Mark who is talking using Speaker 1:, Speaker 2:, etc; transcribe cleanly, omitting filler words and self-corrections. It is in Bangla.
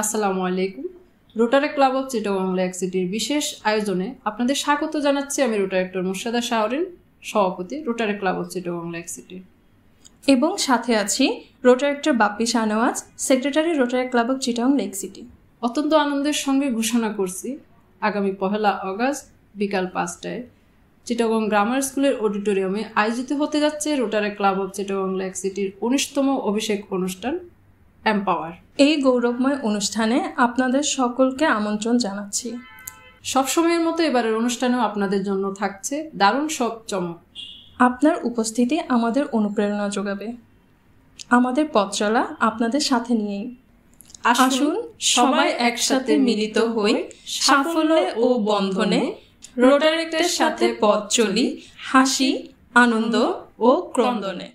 Speaker 1: আসসালামু আলাইকুম। Rotary club of Chittagong lake সিটির বিশেষ আয়োজনে আপনাদের স্বাগত জানাচ্ছি। আমি রোটারেক্টর মুর্শাদা শাহরিন, সভাপতি rotary club of Chittagong lake city.
Speaker 2: এবং সাথে আছি রোটারেক্টর Bappi Shahnawaz, secretary rotary club of Chittagong lake city.
Speaker 1: অত্যন্ত আনন্দের সঙ্গে ঘোষণা করছি, আগামী 1 আগস্ট বিকাল 5টায় চিটাগং গ্রামার স্কুলের অডিটোরিয়ামে আয়োজিত হতে যাচ্ছে rotary club of Chittagong lake সিটির 19তম অভিষেক অনুষ্ঠান এম্পাওয়ার।
Speaker 2: এই গৌরবময় অনুষ্ঠানে আপনাদের সকলকে আমন্ত্রণ জানাচ্ছি।
Speaker 1: সবসময়ের মতো এবারের অনুষ্ঠানেও আপনাদের জন্য থাকছে দারুণ সব চমক।
Speaker 2: আপনার উপস্থিতি আমাদের অনুপ্রেরণা যোগাবে, আমাদের পথ চলা আপনাদের সাথে নিয়েই। আসুন সবাই একসাথে মিলিত হই সাফল্যে ও বন্ধনে, রোটারেক্টের সাথে পথ চলি হাসি, আনন্দ ও ক্রন্দনে।